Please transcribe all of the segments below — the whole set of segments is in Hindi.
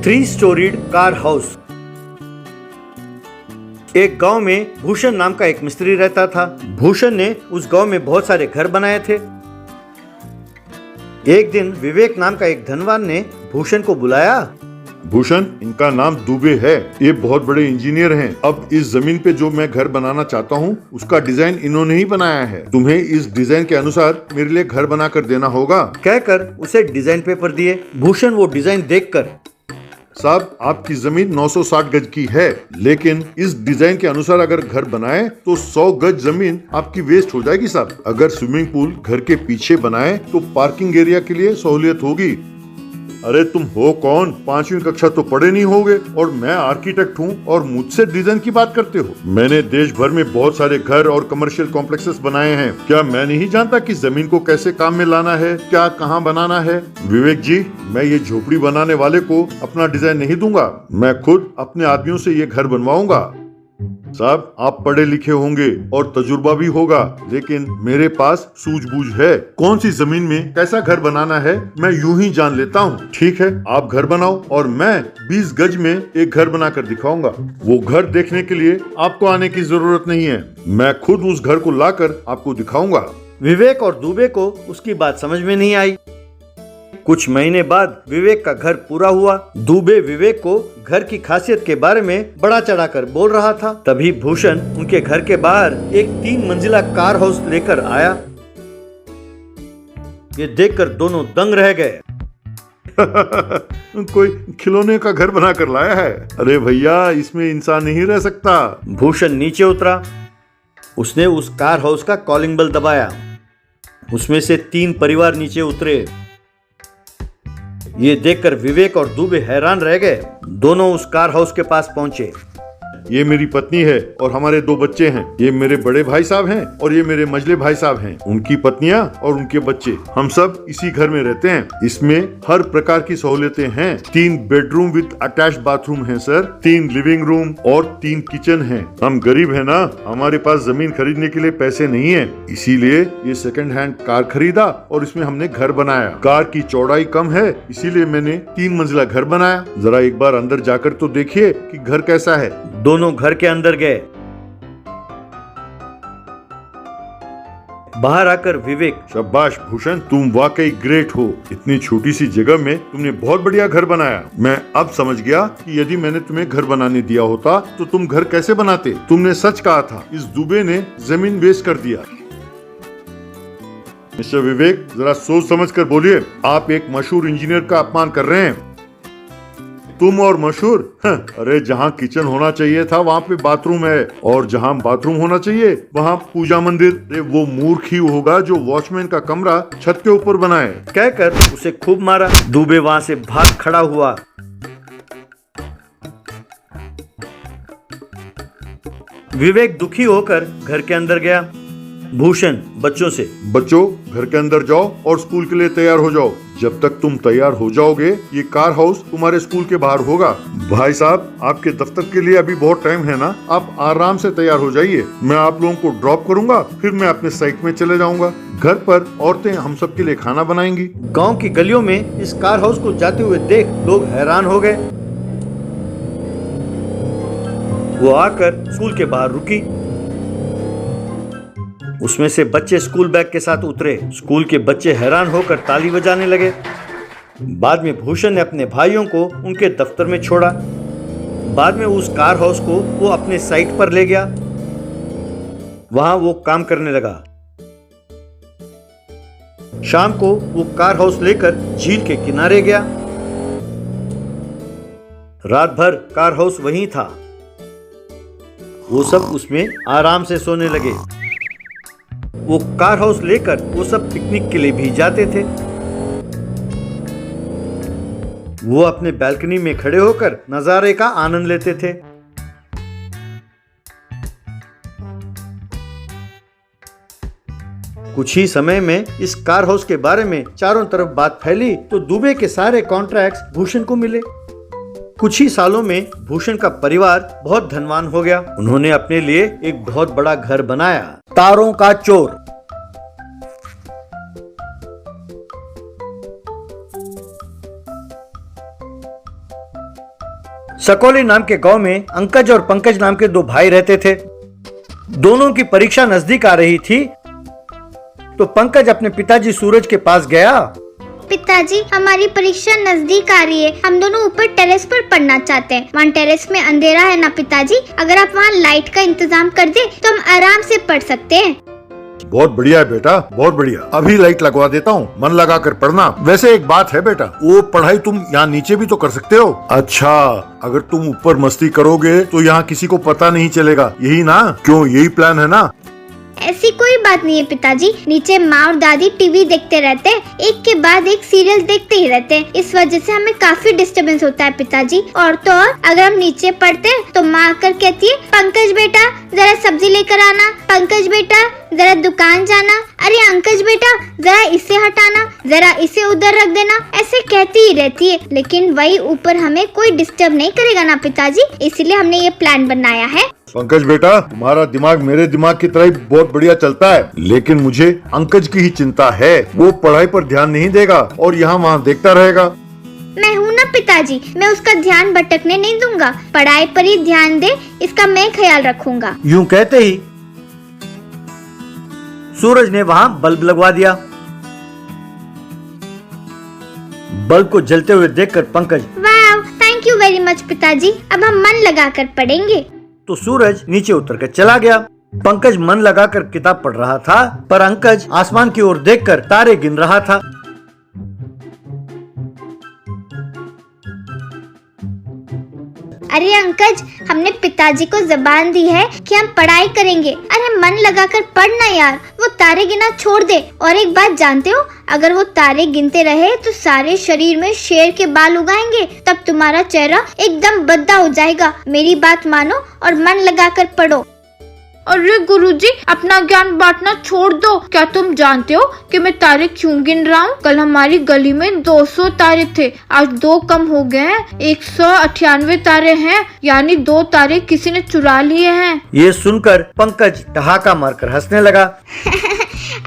3 स्टोरीड कार हाउस। एक गांव में भूषण नाम का एक मिस्त्री रहता था। भूषण ने उस गांव में बहुत सारे घर बनाए थे। एक दिन विवेक नाम का एक धनवान ने भूषण को बुलाया। भूषण, इनका नाम दुबे है, ये बहुत बड़े इंजीनियर हैं। अब इस जमीन पे जो मैं घर बनाना चाहता हूँ उसका डिजाइन इन्होंने ही बनाया है। तुम्हें इस डिजाइन के अनुसार मेरे लिए घर बना कर देना होगा। कहकर उसे डिजाइन पेपर दिए। भूषण वो डिजाइन देखकर, साहब, आपकी जमीन 960 गज की है, लेकिन इस डिजाइन के अनुसार अगर घर बनाए तो 100 गज जमीन आपकी वेस्ट हो जाएगी साहब। अगर स्विमिंग पूल घर के पीछे बनाए तो पार्किंग एरिया के लिए सहूलियत होगी। अरे तुम हो कौन? 5वीं कक्षा तो पढ़े नहीं होगे और मैं आर्किटेक्ट हूँ और मुझसे डिजाइन की बात करते हो। मैंने देश भर में बहुत सारे घर और कमर्शियल कॉम्प्लेक्सेस बनाए हैं। क्या मैं नहीं जानता कि जमीन को कैसे काम में लाना है, क्या कहाँ बनाना है? विवेक जी, मैं ये झोपड़ी बनाने वाले को अपना डिजाइन नहीं दूंगा, मैं खुद अपने आदमियों से ये घर बनवाऊंगा। साहब, आप पढ़े लिखे होंगे और तजुर्बा भी होगा, लेकिन मेरे पास सूझबूझ है। कौन सी जमीन में कैसा घर बनाना है मैं यूं ही जान लेता हूँ। ठीक है, आप घर बनाओ और मैं 20 गज में एक घर बनाकर दिखाऊंगा। वो घर देखने के लिए आपको आने की जरूरत नहीं है, मैं खुद उस घर को लाकर आपको दिखाऊंगा। विवेक और दुबे को उसकी बात समझ में नहीं आई। कुछ महीने बाद विवेक का घर पूरा हुआ। दुबे विवेक को घर की खासियत के बारे में बड़ा चढ़ाकर बोल रहा था। तभी भूषण उनके घर के बाहर एक 3 मंजिला कार हाउस लेकर आया। ये देखकर दोनों दंग रह गए। कोई खिलौने का घर बना कर लाया है। अरे भैया, इसमें इंसान नहीं रह सकता। भूषण नीचे उतरा। उसने उस कार हाउस का कॉलिंग बेल दबाया। उसमें से 3 परिवार नीचे उतरे। ये देखकर विवेक और दुबे हैरान रह गए। दोनों उस कार हाउस के पास पहुंचे। ये मेरी पत्नी है और हमारे 2 बच्चे हैं। ये मेरे बड़े भाई साहब हैं और ये मेरे मझले भाई साहब हैं, उनकी पत्नियां और उनके बच्चे। हम सब इसी घर में रहते हैं। इसमें हर प्रकार की सहूलियतें हैं। 3 बेडरूम विद अटैच्ड बाथरूम हैं सर, 3 लिविंग रूम और 3 किचन हैं। हम गरीब हैं ना, हमारे पास जमीन खरीदने के लिए पैसे नहीं है, इसीलिए ये सेकंड हैंड कार खरीदा और इसमें हमने घर बनाया। कार की चौड़ाई कम है, इसीलिए मैंने 3 मंजिला घर बनाया। जरा एक बार अंदर जाकर तो देखिए कि घर कैसा है। दोनों घर के अंदर गए। बाहर आकर विवेक, शाबाश भूषण, तुम वाकई ग्रेट हो। इतनी छोटी सी जगह में तुमने बहुत बढ़िया घर बनाया। मैं अब समझ गया कि यदि मैंने तुम्हें घर बनाने दिया होता तो तुम घर कैसे बनाते। तुमने सच कहा था, इस दुबे ने जमीन वेस्ट कर दिया। मिस्टर विवेक, जरा सोच समझ कर बोलिए। आप एक मशहूर इंजीनियर का अपमान कर रहे हैं। तुम और मशहूर? अरे जहाँ किचन होना चाहिए था वहाँ पे बाथरूम है, और जहाँ बाथरूम होना चाहिए वहाँ पूजा मंदिर। अरे वो मूर्ख ही होगा जो वॉचमैन का कमरा छत के ऊपर बनाए। कहकर उसे खूब मारा। दुबे वहाँ से भाग खड़ा हुआ। विवेक दुखी होकर घर के अंदर गया। भूषण बच्चों से, बच्चों घर के अंदर जाओ और स्कूल के लिए तैयार हो जाओ। जब तक तुम तैयार हो जाओगे ये कार हाउस तुम्हारे स्कूल के बाहर होगा। भाई साहब, आपके दफ्तर के लिए अभी बहुत टाइम है ना, आप आराम से तैयार हो जाइए। मैं आप लोगों को ड्रॉप करूंगा, फिर मैं अपने साइट में चले जाऊंगा। घर पर औरतें हम सब के लिए खाना बनाएंगी। गांव की गलियों में इस कार हाउस को जाते हुए देख लोग हैरान हो गए। वो आकर स्कूल के बाहर रुकी। उसमें से बच्चे स्कूल बैग के साथ उतरे। स्कूल के बच्चे हैरान होकर ताली बजाने लगे। बाद में भूषण ने अपने भाइयों को उनके दफ्तर में छोड़ा। बाद में उस कार हाउस को वो अपने साइट पर ले गया। वहां वो काम करने लगा। शाम को वो कार हाउस लेकर झील के किनारे गया। रात भर कार हाउस वहीं था। वो सब उसमें आराम से सोने लगे। वो कार हाउस लेकर वो सब पिकनिक के लिए भी जाते थे। वो अपने बैल्कनी में खड़े होकर नजारे का आनंद लेते थे। कुछ ही समय में इस कार हाउस के बारे में चारों तरफ बात फैली तो दुबे के सारे कॉन्ट्रैक्ट्स भूषण को मिले। कुछ ही सालों में भूषण का परिवार बहुत धनवान हो गया। उन्होंने अपने लिए एक बहुत बड़ा घर बनाया, तारों का चोर। सकौली नाम के गांव में अंकज और पंकज नाम के 2 भाई रहते थे। दोनों की परीक्षा नजदीक आ रही थी तो पंकज अपने पिताजी सूरज के पास गया। पिताजी, हमारी परीक्षा नजदीक आ रही है, हम दोनों ऊपर टेरेस पर पढ़ना चाहते हैं। वहाँ टेरेस में अंधेरा है ना पिताजी, अगर आप वहाँ लाइट का इंतजाम कर दे तो हम आराम से पढ़ सकते हैं। बहुत बढ़िया है बेटा, बहुत बढ़िया। अभी लाइट लगवा देता हूँ, मन लगा कर पढ़ना। वैसे एक बात है बेटा, वो पढ़ाई तुम यहाँ नीचे भी तो कर सकते हो। अच्छा, अगर तुम ऊपर मस्ती करोगे तो यहाँ किसी को पता नहीं चलेगा, यही ना? क्यों, यही प्लान है ना? ऐसी कोई बात नहीं है पिताजी, नीचे माँ और दादी टीवी देखते रहते हैं, एक के बाद एक सीरियल देखते ही रहते हैं। इस वजह से हमें काफी डिस्टरबेंस होता है पिताजी। और तो और, अगर हम नीचे पढ़ते हैं तो माँ आकर कहती है, पंकज बेटा जरा सब्जी लेकर आना, पंकज बेटा जरा दुकान जाना, अरे अंकज बेटा जरा इसे हटाना, जरा इसे उधर रख देना, ऐसे कहती ही रहती है। लेकिन वही ऊपर हमें कोई डिस्टर्ब नहीं करेगा ना पिताजी, इसलिए हमने ये प्लान बनाया है। पंकज बेटा, तुम्हारा दिमाग मेरे दिमाग की तरह ही बहुत बढ़िया चलता है, लेकिन मुझे अंकज की ही चिंता है। वो पढ़ाई पर ध्यान नहीं देगा और यहाँ वहाँ देखता रहेगा। मैं हूँ ना पिताजी, मैं उसका ध्यान भटकने नहीं दूंगा, पढ़ाई पर ही ध्यान दे, इसका मैं ख्याल रखूंगा। यूं कहते ही सूरज ने वहां बल्ब लगवा दिया। बल्ब को जलते हुए देखकर पंकज, वाह, थैंक यू वेरी मच पिताजी, अब हम मन लगाकर पढ़ेंगे। तो सूरज नीचे उतरकर चला गया। पंकज मन लगाकर किताब पढ़ रहा था, पर अंकज आसमान की ओर देखकर तारे गिन रहा था। अरे अंकज, हमने पिताजी को जबान दी है कि हम पढ़ाई करेंगे। अरे मन लगाकर पढ़ना यार, वो तारे गिना छोड़ दे। और एक बात जानते हो, अगर वो तारे गिनते रहे तो सारे शरीर में शेर के बाल उगाएंगे, तब तुम्हारा चेहरा एकदम भद्दा हो जाएगा। मेरी बात मानो और मन लगाकर पढ़ो। अरे गुरुजी, अपना ज्ञान बांटना छोड़ दो। क्या तुम जानते हो कि मैं तारे क्यों गिन रहा हूँ? कल हमारी गली में 200 तारे थे, आज 2 कम हो गए हैं, 198 तारे हैं, यानी 2 तारे किसी ने चुरा लिए हैं। ये सुनकर पंकज ठहाका मारकर हंसने लगा।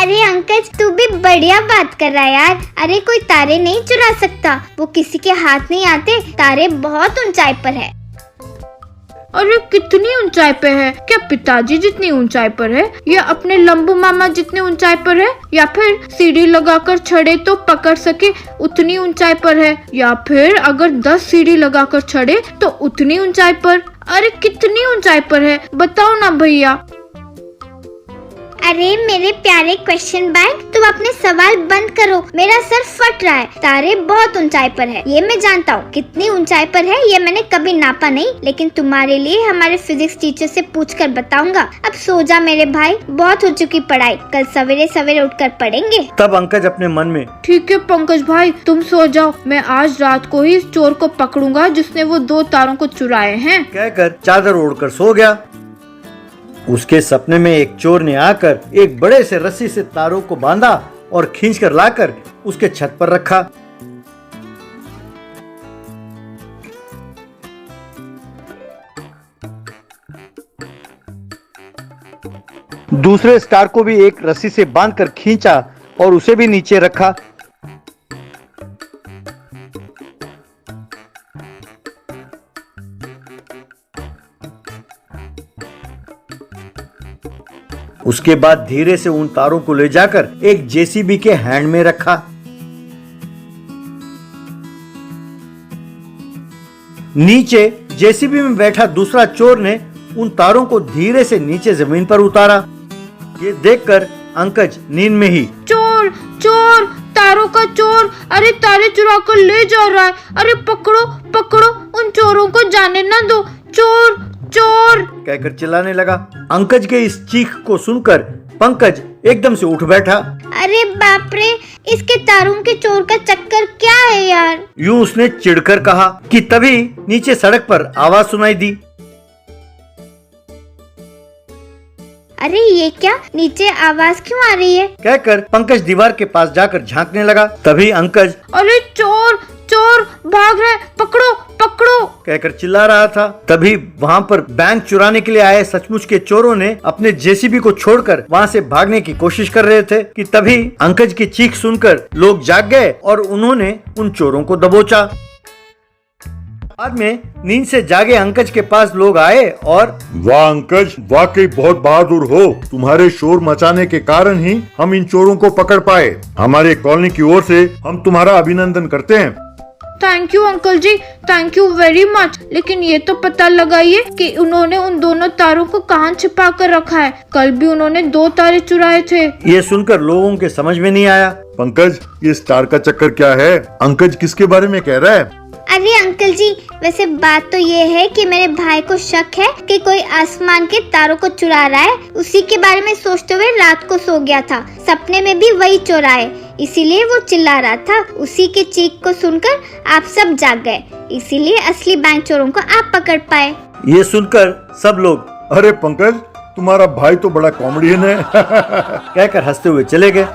अरे अंकज, तू भी बढ़िया बात कर रहा है यार। अरे कोई तारे नहीं चुरा सकता, वो किसी के हाथ नहीं आते। तारे बहुत ऊंचाई पर है। अरे कितनी ऊंचाई पे है? क्या पिताजी जितनी ऊंचाई पर है, या अपने लंबू मामा जितनी ऊंचाई पर है, या फिर सीढ़ी लगाकर चढ़े तो पकड़ सके उतनी ऊंचाई पर है, या फिर अगर 10 सीढ़ी लगाकर चढ़े तो उतनी ऊंचाई पर? अरे कितनी ऊंचाई पर है, बताओ ना भैया। अरे मेरे प्यारे क्वेश्चन बैंक, तुम अपने सवाल बंद करो, मेरा सर फट रहा है। तारे बहुत ऊंचाई पर है, ये मैं जानता हूँ। कितनी ऊंचाई पर है ये मैंने कभी नापा नहीं, लेकिन तुम्हारे लिए हमारे फिजिक्स टीचर से पूछकर बताऊंगा। अब सो जा मेरे भाई, बहुत हो चुकी पढ़ाई, कल सवेरे सवेरे उठकर पढ़ेंगे। तब अंकज अपने मन में, ठीक है पंकज भाई, तुम सो जाओ, मैं आज रात को ही इस चोर को पकड़ूंगा जिसने वो 2 तारों को चुराए हैं, कहकर चादर ओढ़कर सो गया। उसके सपने में एक चोर ने आकर एक बड़े से रस्सी से तारों को बांधा और खींचकर लाकर उसके छत पर रखा। दूसरे स्टार को भी एक रस्सी से बांधकर खींचा और उसे भी नीचे रखा। उसके बाद धीरे से उन तारों को ले जाकर एक जेसीबी के हैंड में रखा। नीचे जेसीबी में बैठा दूसरा चोर ने उन तारों को धीरे से नीचे जमीन पर उतारा। ये देखकर अंकज नींद में ही, चोर चोर, तारों का चोर, अरे तारे चुरा कर ले जा रहा है, अरे पकड़ो पकड़ो, उन चोरों को जाने ना दो, चोर चोर कहकर चिल्लाने लगा। अंकज के इस चीख को सुनकर पंकज एकदम से उठ बैठा। अरे बाप रे, इसके तारों के चोर का चक्कर क्या है यार? यूं उसने चिढ़कर कहा कि तभी नीचे सड़क पर आवाज सुनाई दी। अरे ये क्या, नीचे आवाज क्यों आ रही है? कहकर पंकज दीवार के पास जाकर झांकने लगा। तभी अंकज, अरे चोर चोर भाग रहे, पकड़ो पकड़ो कहकर चिल्ला रहा था। तभी वहाँ पर बैंक चुराने के लिए आए सचमुच के चोरों ने अपने जेसीबी को छोड़कर वहाँ से भागने की कोशिश कर रहे थे कि तभी अंकज की चीख सुनकर लोग जाग गए और उन्होंने उन चोरों को दबोचा। बाद में नींद से जागे अंकज के पास लोग आए और वाह अंकज, वाकई बहुत बहादुर हो। तुम्हारे शोर मचाने के कारण ही हम इन चोरों को पकड़ पाए। हमारे कॉलोनी की ओर से हम तुम्हारा अभिनंदन करते हैं। Thank you uncle ji, thank you very much. लेकिन ये तो पता लगाइए कि उन्होंने उन दोनों तारों को कहाँ छिपा कर रखा है। कल भी उन्होंने 2 तारे चुराए थे। ये सुनकर लोगों के समझ में नहीं आया। पंकज, ये स्टार का चक्कर क्या है? अंकज किसके बारे में कह रहा है? अरे अंकल जी, वैसे बात तो ये है कि मेरे भाई को शक है कि कोई आसमान के तारों को चुरा रहा है। उसी के बारे में सोचते हुए रात को सो गया था। सपने में भी वही चुराए, इसीलिए वो चिल्ला रहा था। उसी के चीख को सुनकर आप सब जाग गए, इसीलिए असली बैंक चोरों को आप पकड़ पाए। ये सुनकर सब लोग अरे पंकज, तुम्हारा भाई तो बड़ा कॉमेडियन है। कहकर हंसते हुए चले गए।